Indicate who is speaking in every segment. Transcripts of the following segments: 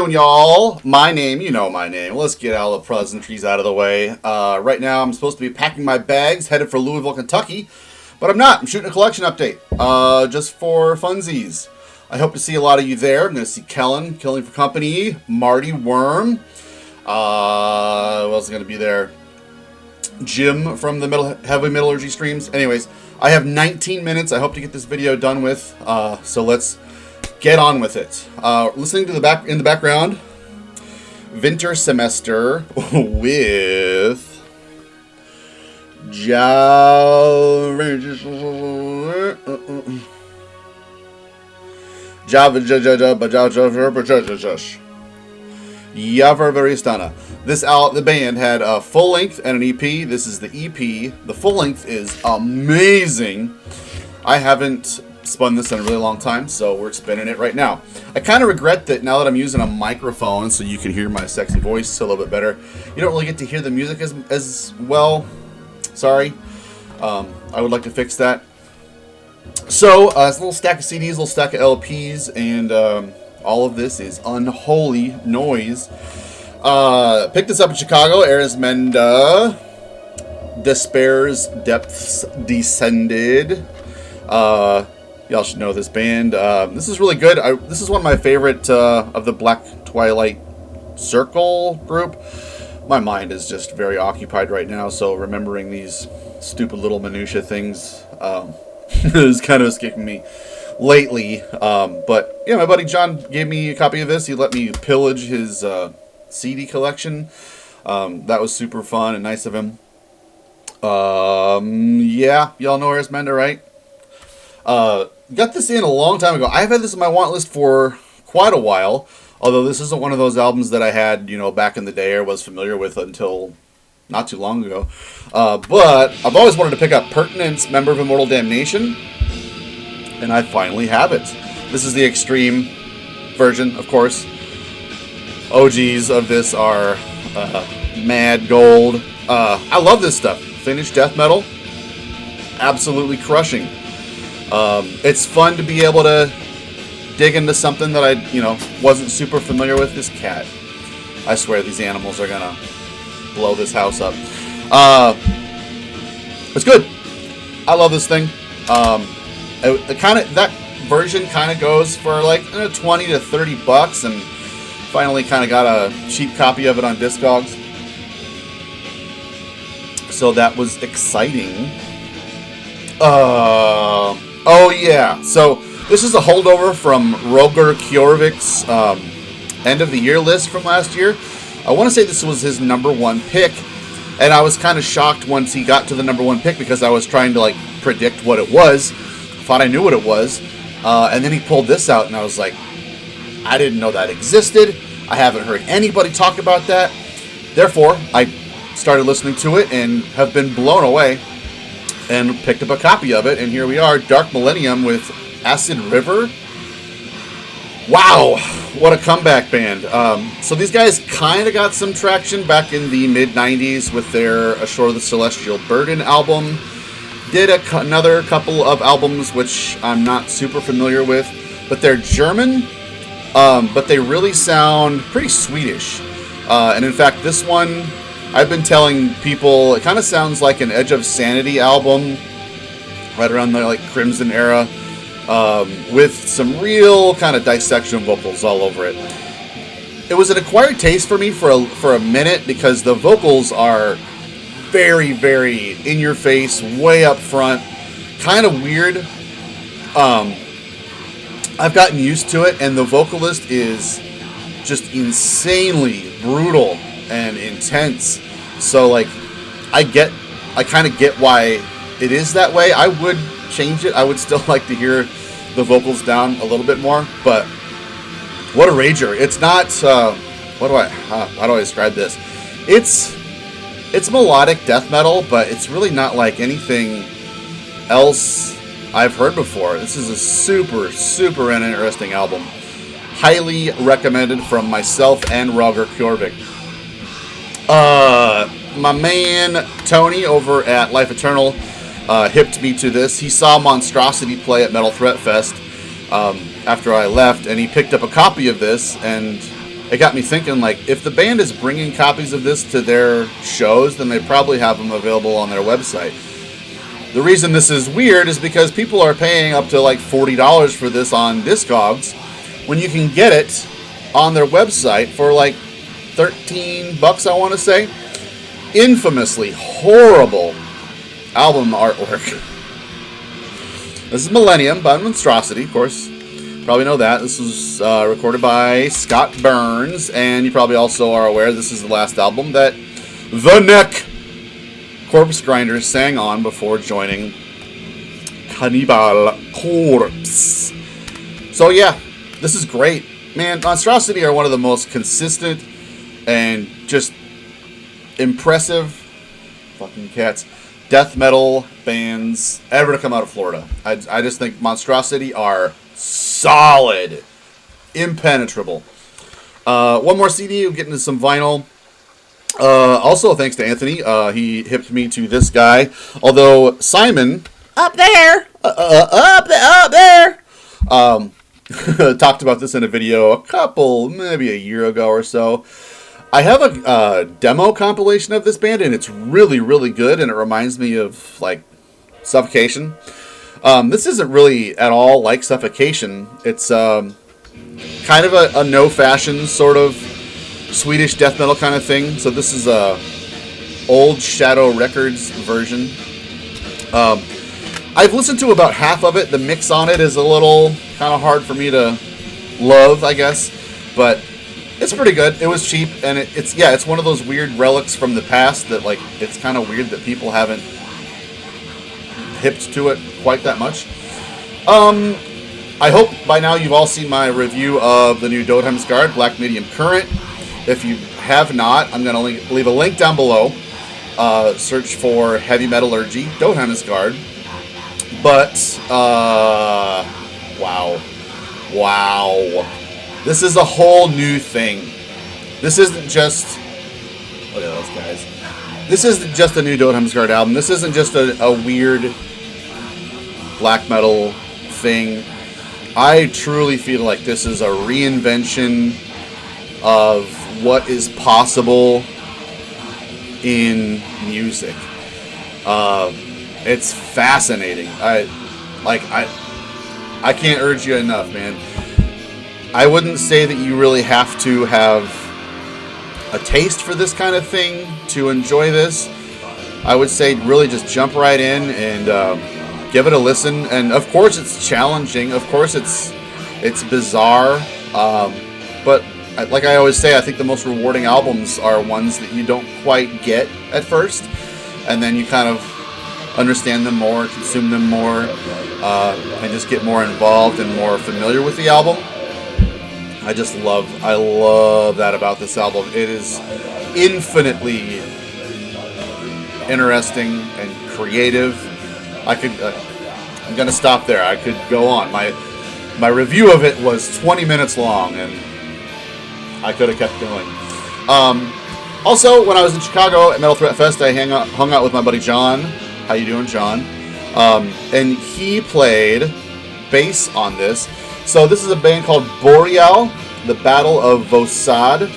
Speaker 1: doing, y'all? My name, you know my name. Let's get all the pleasantries out of the way. Right now, I'm supposed to be packing my bags, headed for Louisville, Kentucky, but I'm not. I'm shooting a collection update, just for funsies. I hope to see a lot of you there. I'm going to see Kellen, Killing for Company, Marty Worm. Who else is going to be there? Jim from the Heavy Metallurgy streams. Anyways, I have 19 minutes. I hope to get this video done with. So let's get on with it. Listening to in the background, Winter Semester with Yavarvaristana. The band had a full length and an EP. This is the EP. The full length is amazing. I haven't spun this in a really long time, so we're spinning it right now. I kind of regret that now that I'm using a microphone so you can hear my sexy voice a little bit better. You don't really get to hear the music as well. Sorry. I would like to fix that. So, it's a little stack of CDs, a little stack of LPs, and all of this is unholy noise. Picked this up in Chicago. Arismenda. Despair's Depths Descended. Y'all should know this band. This is really good. This is one of my favorite of the Black Twilight Circle group. My mind is just very occupied right now, so remembering these stupid little minutia things is kind of escaping me lately. But yeah, my buddy John gave me a copy of this. He let me pillage his CD collection. That was super fun and nice of him. Yeah, y'all know Arismenda, right? Got this in a long time ago. I've had this on my want list for quite a while, although this isn't one of those albums that I had, back in the day or was familiar with until not too long ago. But I've always wanted to pick up Pertinence, Member of Immortal Damnation, and I finally have it. This is the extreme version, of course. OGs of this are Mad Gold. I love this stuff. Finnish death metal, absolutely crushing. It's fun to be able to dig into something that I, wasn't super familiar with. This cat. I swear these animals are gonna blow this house up. It's good. I love this thing. That version kind of goes for like $20 to $30, and finally kind of got a cheap copy of it on Discogs. So that was exciting. Oh yeah, so this is a holdover from Roger Kjorvik's end of the year list from last year. I want to say this was his number one pick, and I was kind of shocked once he got to the number one pick because I was trying to predict what it was. Thought I knew what it was, and then he pulled this out, and I was like, I didn't know that existed. I haven't heard anybody talk about that. Therefore, I started listening to it and have been blown away. And picked up a copy of it, and here we are, Dark Millennium with Acid River. Wow, what a comeback band. So these guys kind of got some traction back in the mid-90s with their Ashore the Celestial Burden album. Did another couple of albums which I'm not super familiar with, but they're German, but they really sound pretty Swedish. And in fact, this one, I've been telling people it kind of sounds like an Edge of Sanity album, right around the Crimson era, with some real kind of dissection vocals all over it. It was an acquired taste for me for a minute because the vocals are very, very in your face, way up front, kind of weird. I've gotten used to it, and the vocalist is just insanely brutal and intense. So I kind of get why it is that way. I would change it. I would still like to hear the vocals down a little bit more, but what a rager. It's not how do I describe this? It's melodic death metal, but it's really not like anything else I've heard before. This is a super, super interesting album. Highly recommended from myself and Roger Kjorvik. My man Tony over at Life Eternal hipped me to this. He saw Monstrosity play at Metal Threat Fest after I left, and he picked up a copy of this, and it got me thinking, like, if the band is bringing copies of this to their shows, then they probably have them available on their website. The reason this is weird is because people are paying up to like $40 for this on Discogs when you can get it on their website for like $13, I want to say. Infamously horrible album artwork. This is Millennium by Monstrosity, of course. Probably know that. This was recorded by Scott Burns, and you probably also are aware this is the last album that The Neck Corpse Grinders sang on before joining Cannibal Corpse. So yeah, this is great. Man, Monstrosity are one of the most consistent and just impressive fucking cats death metal bands ever to come out of Florida. I just think Monstrosity are solid, impenetrable. One more CD, we'll get into some vinyl. Also, thanks to Anthony, he hipped me to this guy. Although Simon, up there, talked about this in a video maybe a year ago or so. I have a demo compilation of this band, and it's really, really good, and it reminds me of, like, Suffocation. This isn't really at all like Suffocation. It's kind of a no-fashion sort of Swedish death metal kind of thing. So this is a old Shadow Records version. I've listened to about half of it. The mix on it is a little kind of hard for me to love, I guess, but it's pretty good. It was cheap, and it's one of those weird relics from the past that, like, it's kind of weird that people haven't hipped to it quite that much. I hope by now you've all seen my review of the new Dodheimsgard Black Medium Current. If you have not, I'm going to leave a link down below. Search for Heavy Metallurgy Dodheimsgard. But, wow. This is a whole new thing. This isn't just... Look at those guys. This isn't just a new Dodheimsgard album. This isn't just a weird black metal thing. I truly feel like this is a reinvention of what is possible in music. It's fascinating. I can't urge you enough, man. I wouldn't say that you really have to have a taste for this kind of thing to enjoy this. I would say really just jump right in and give it a listen. And of course it's challenging. Of course it's bizarre. But like I always say, I think the most rewarding albums are ones that you don't quite get at first. And then you kind of understand them more, consume them more, and just get more involved and more familiar with the album. I love that about this album. It is infinitely interesting and creative. I'm gonna stop there. I could go on. My review of it was 20 minutes long, and I could have kept going. Also, when I was in Chicago at Metal Threat Fest, I hung out with my buddy John. How you doing, John? And he played bass on this. So this is a band called Boreal, the Battle of Vosad.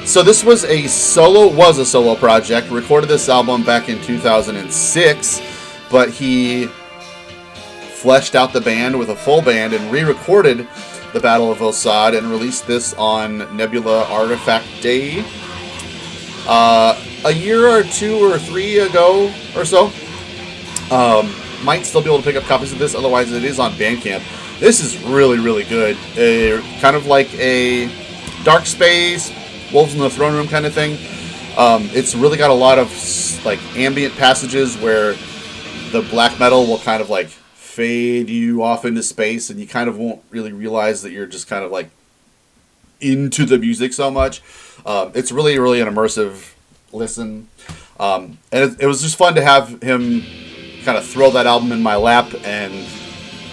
Speaker 1: So this was a solo project. Recorded this album back in 2006, but he fleshed out the band with a full band and re-recorded the Battle of Vosad and released this on Nebula Artifact Day a year or two or three ago or so. Might still be able to pick up copies of this, otherwise it is on Bandcamp. This is really, really good. Kind of like a Dark Space, Wolves in the Throne Room kind of thing. It's really got a lot of like ambient passages where the black metal will kind of like fade you off into space, and you kind of won't really realize that you're just kind of like into the music so much. It's really, really an immersive listen. And it was just fun to have him kind of throw that album in my lap, and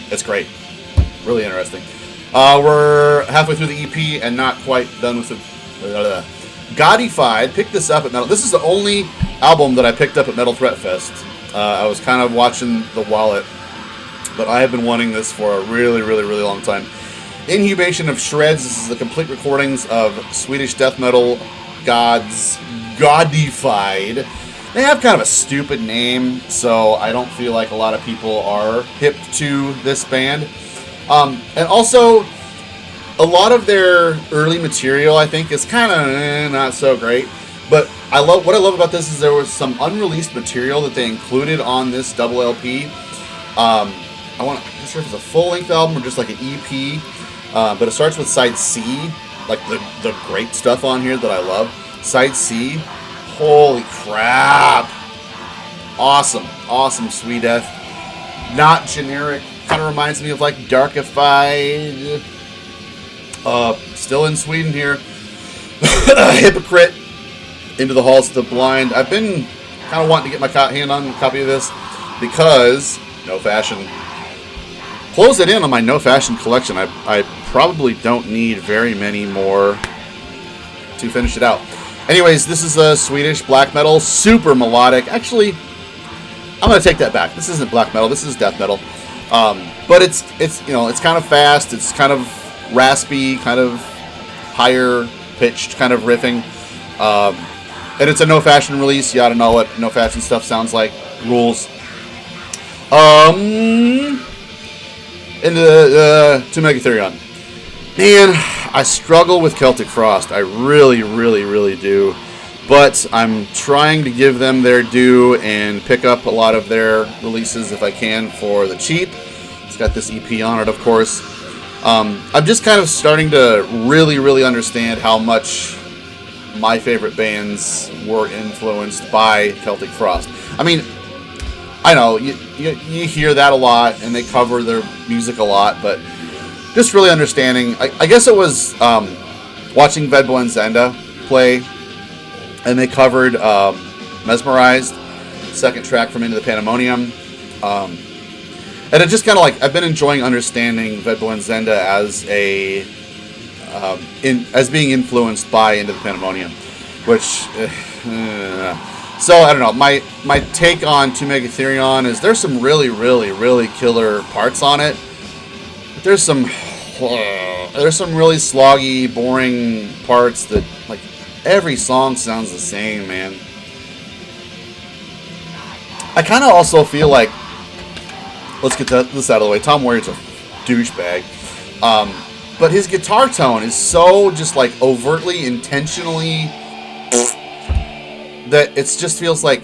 Speaker 1: it's great. Really interesting. We're halfway through the EP and not quite done with the Godified. Picked this up at Metal. This is the only album that I picked up at Metal Threat Fest. I was kind of watching the wallet, but I have been wanting this for a really, really, really long time. Inhumation of Shreds. This is the complete recordings of Swedish death metal gods, Godified. They have kind of a stupid name, so I don't feel like a lot of people are hip to this band. And also, a lot of their early material, I think, is kind of not so great. But what I love about this is there was some unreleased material that they included on this double LP. I'm not sure if it's a full-length album or just like an EP. But it starts with side C, like the great stuff on here that I love. Side C. Holy crap. Awesome Swede death. Not generic. Kind of reminds me of like Darkified. Still in Sweden here. Hypocrite. Into the Halls of the Blind. I've been kind of wanting to get my hand on a copy of this because no fashion. Close it in on my no fashion collection. I probably don't need very many more to finish it out. Anyways, this is a Swedish black metal, super melodic. Actually, I'm gonna take that back. This isn't black metal. This is death metal. But it's it's kind of fast. It's kind of raspy, kind of higher pitched, kind of riffing. And it's a no fashion release. You ought to know what no fashion stuff sounds like. Rules. Into to Megatherion. Man, I struggle with Celtic Frost. I really do. But I'm trying to give them their due and pick up a lot of their releases if I can for the cheap. It's got this EP on it, of course. I'm just kind of starting to really understand how much my favorite bands were influenced by Celtic Frost. I mean, I know you hear that a lot, and they cover their music a lot, but just really understanding. I guess it was watching Vedbo and Zenda play, and they covered Mesmerized, second track from Into the Pandemonium, and it just kind of like I've been enjoying understanding Vedbo and Zenda as as being influenced by Into the Pandemonium, which. So, I don't know, my take on To Megatherion is there's some really killer parts on it. But there's some really sloggy, boring parts that, like, every song sounds the same, man. I kind of also feel like, let's get this out of the way, Tom Wary's a douchebag. But his guitar tone is so just, like, overtly, intentionally... that it just feels like,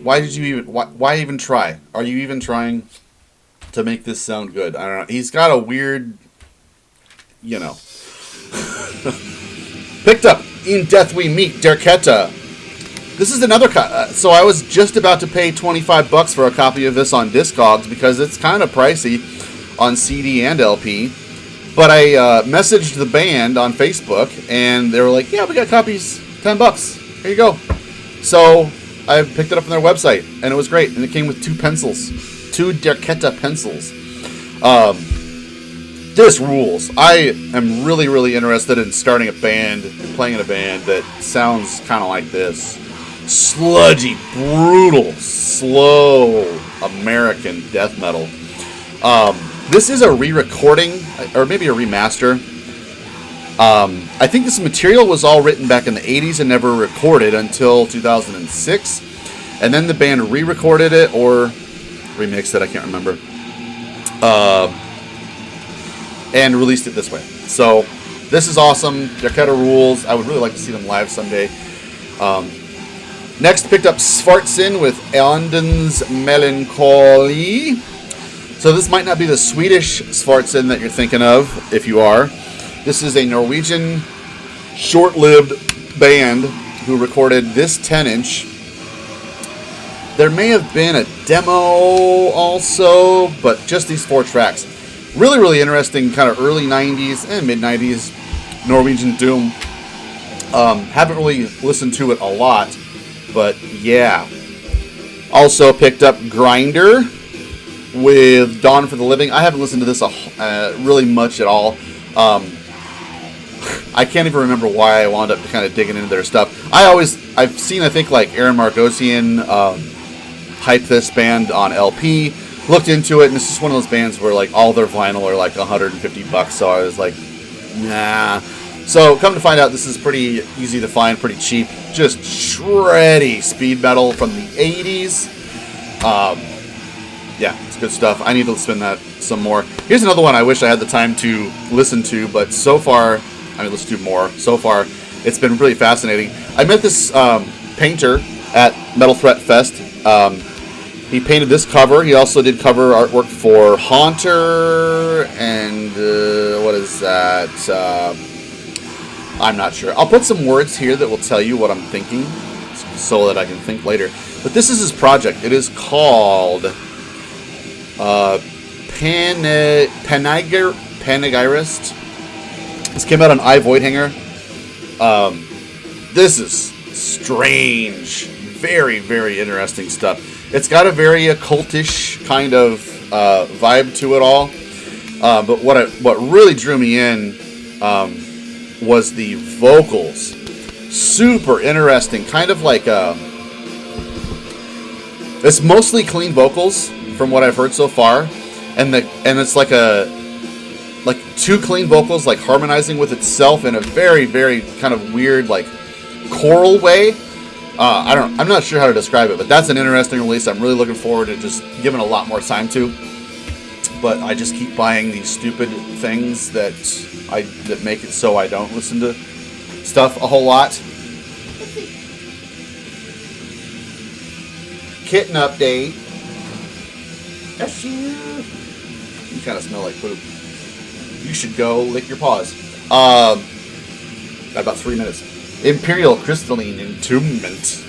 Speaker 1: why even try? Are you even trying to make this sound good? I don't know. He's got a weird, Picked up In Death We Meet, Derketa. This is another so I was just about to pay $25 for a copy of this on Discogs because it's kind of pricey on CD and LP. But I messaged the band on Facebook and they were like, "Yeah, we got copies, $10. Here you go." So I picked it up on their website, and it was great. And it came with 2 pencils, 2 Derketa pencils. This rules. I am really interested in starting a band, playing in a band that sounds kind of like this. Sludgy, brutal, slow American death metal. This is a re-recording, or maybe a remaster. I think this material was all written back in the 80s and never recorded until 2006. And then the band re-recorded it or remixed it, I can't remember. And released it this way. So, this is awesome. Derketa rules. I would really like to see them live someday. Next, picked up Svartsin with Andens Melancholy. So this might not be the Swedish Svartsin that you're thinking of, if you are. This is a Norwegian short-lived band who recorded this 10-inch. There may have been a demo also, but just these 4 tracks. Really interesting, kind of early 90s and mid-90s Norwegian doom. Haven't really listened to it a lot, but yeah. Also picked up Grinder with Dawn for the Living. I haven't listened to this really much at all. I can't even remember why I wound up kind of digging into their stuff. I've seen, I think, like Aaron Margosian hype this band on LP. looked into it, and it's just one of those bands where like all their vinyl are like $150, so I was like, nah. So come to find out, this is pretty easy to find, pretty cheap, just shreddy speed metal from the 80s. Yeah, it's good stuff. I need to spin that some more. Here's another one I wish I had the time to listen to, but so far, I mean, listen to more. So far, it's been really fascinating. I met this painter at Metal Threat Fest. He painted this cover. He also did cover artwork for Haunter and what is that? I'm not sure. I'll put some words here that will tell you what I'm thinking so that I can think later. But this is his project. It is called Panegyrist. This came out on iVoidhanger. This is strange. Very, very interesting stuff. It's got a very occultish kind of vibe to it all. But what really drew me in was the vocals. Super interesting. Kind of like it's mostly clean vocals from what I've heard so far, and it's like two clean vocals like harmonizing with itself in a very, very kind of weird like choral way. I'm not sure how to describe it, but that's an interesting release. I'm really looking forward to just giving a lot more time to. But I just keep buying these stupid things that make it so I don't listen to stuff a whole lot. Kitten update. You kind of smell like poop. You should go lick your paws. Got about 3 minutes. Imperial Crystalline Entombment.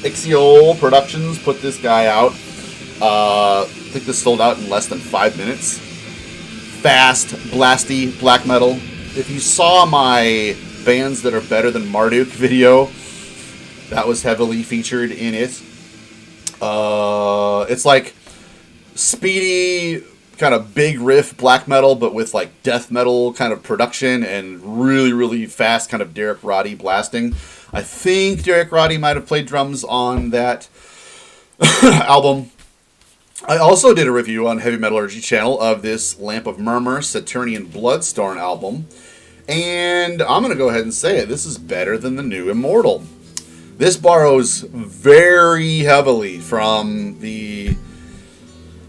Speaker 1: Ixiol Productions put this guy out. I think this sold out in less than 5 minutes. Fast, blasty, black metal. If you saw my bands that are better than Marduk video, that was heavily featured in it. It's like speedy, kind of big riff black metal, but with like death metal kind of production and really, really fast kind of Derek Roddy blasting. I think Derek Roddy might have played drums on that album. I also did a review on Heavy Metallurgy channel of this Lamp of Murmur Saturnian Bloodstorm album. And I'm going to go ahead and say it. This is better than the new Immortal. This borrows very heavily from the,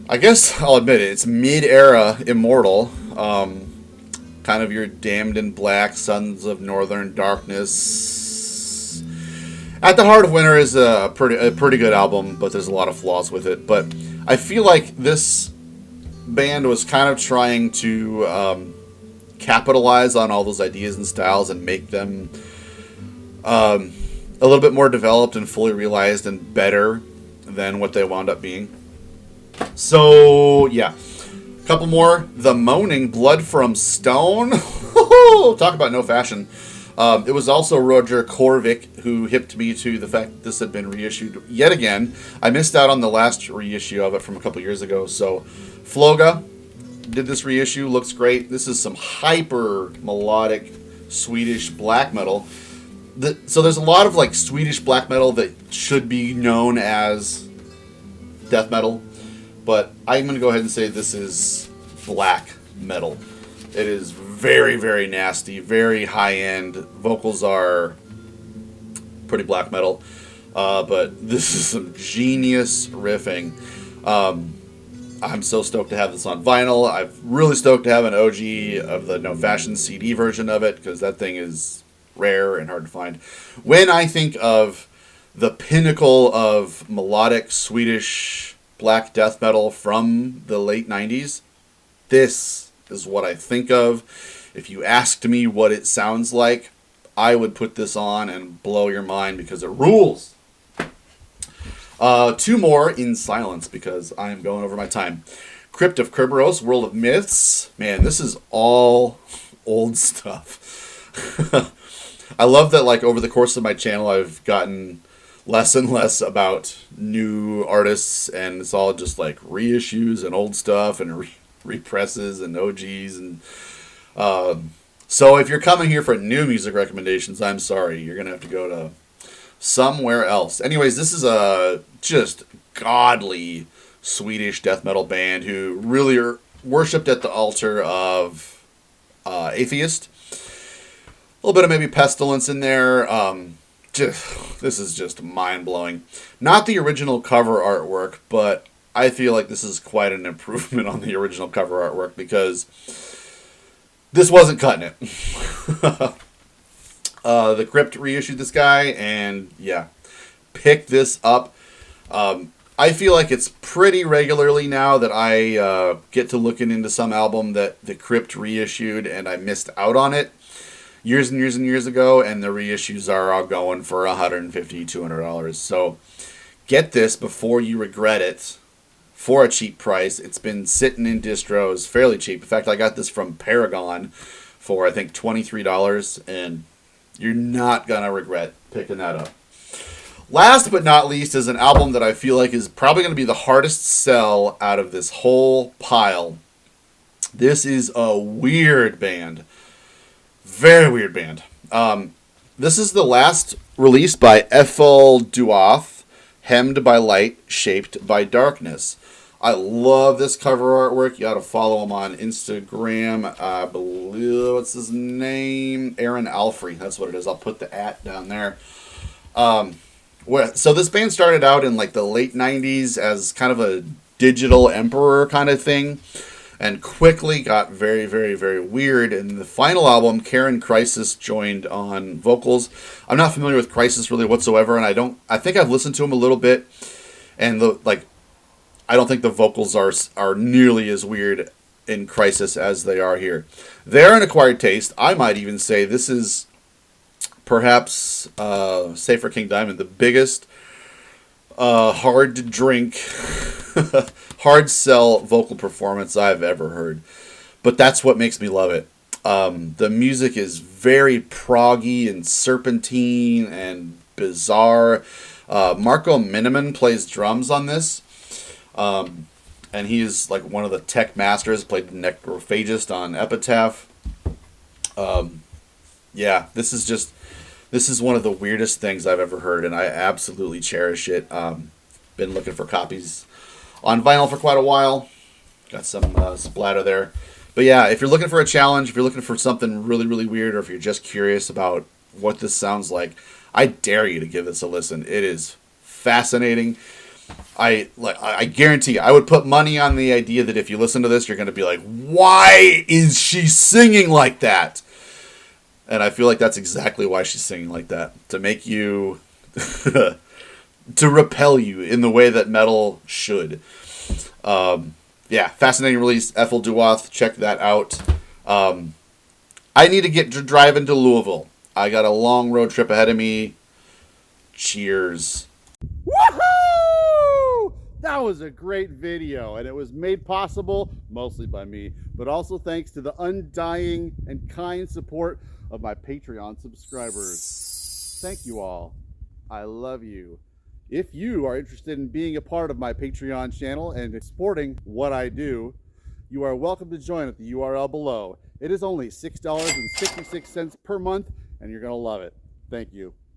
Speaker 1: I guess I'll admit it, it's mid-era Immortal. Kind of your Damned in Black, Sons of Northern Darkness. At the Heart of Winter is a pretty good album, but there's a lot of flaws with it. But I feel like this band was kind of trying to capitalize on all those ideas and styles and make them a little bit more developed and fully realized and better than what they wound up being. So, yeah. A couple more. The Moaning Blood from Stone. Talk about no fashion. It was also Roger Korvik who hipped me to the fact that this had been reissued yet again. I missed out on the last reissue of it from a couple years ago. So, Floga did this reissue. Looks great. This is some hyper melodic Swedish black metal. So there's a lot of like Swedish black metal that should be known as death metal. But I'm going to go ahead and say this is black metal. It is very, very nasty, very high-end. Vocals are pretty black metal. But this is some genius riffing. I'm so stoked to have this on vinyl. I'm really stoked to have an OG of the No Fashion CD version of it, because that thing is rare and hard to find. When I think of the pinnacle of melodic Swedish black death metal from the late 90s, this is what I think of. If you asked me what it sounds like, I would put this on and blow your mind because it rules. Two more in silence because I'm going over my time. Crypt of Kerberos, World of Myths. Man, this is all old stuff. I love that, like, over the course of my channel, I've gotten less and less about new artists, and it's all just like reissues and old stuff and represses and OGs. And so if you're coming here for new music recommendations, I'm sorry, you're gonna have to go to somewhere else. Anyways, this is a just godly Swedish death metal band who really are worshipped at the altar of atheist. A little bit of maybe pestilence in there. This is just mind-blowing. Not the original cover artwork, but I feel like this is quite an improvement on the original cover artwork because this wasn't cutting it. The Crypt reissued this guy, and yeah, pick this up. I feel like it's pretty regularly now that I get to looking into some album that the Crypt reissued, and I missed out on it years and years and years ago, and the reissues are all going for $150, $200. So get this before you regret it for a cheap price. It's been sitting in distros fairly cheap. In fact, I got this from Paragon for, I think, $23, and you're not going to regret picking that up. Last but not least is an album that I feel like is probably going to be the hardest sell out of this whole pile. This is a weird band. Very weird band. This is the last release by Ethel Duoth, Hemmed by Light, Shaped by Darkness. I love this cover artwork. You ought to follow him on Instagram. I believe, what's his name? Aaron Alfrey. That's what it is. I'll put the @ down there. So this band started out in like the late 90s as kind of a digital emperor kind of thing, and quickly got very, very, very weird. In the final album, Karen Crisis joined on vocals. I'm not familiar with Crisis really whatsoever, and I think I've listened to him a little bit, and I don't think the vocals are nearly as weird in Crisis as they are here. They're an acquired taste. I might even say this is perhaps, say for King Diamond, the biggest hard to drink, hard sell vocal performance I've ever heard. But that's what makes me love it. The music is very proggy and serpentine and bizarre. Marco Miniman plays drums on this. And he is like one of the tech masters, played Necrophagist on Epitaph. Yeah, this is one of the weirdest things I've ever heard, and I absolutely cherish it. Been looking for copies on vinyl for quite a while. Got some splatter there. But yeah, if you're looking for a challenge, if you're looking for something really, really weird, or if you're just curious about what this sounds like, I dare you to give this a listen. It is fascinating. I guarantee you, I would put money on the idea that if you listen to this, you're going to be like, why is she singing like that? And I feel like that's exactly why she's singing like that. To make you... to repel you in the way that metal should. Yeah, fascinating release. Ethel Duoth, check that out. I need to drive into Louisville. I got a long road trip ahead of me. Cheers. Woohoo! That was a great video, and it was made possible mostly by me, but also thanks to the undying and kind support of my Patreon subscribers. Thank you all. I love you. If you are interested in being a part of my Patreon channel and supporting what I do, you are welcome to join at the URL below. It is only $6.66 per month, and you're going to love it. Thank you.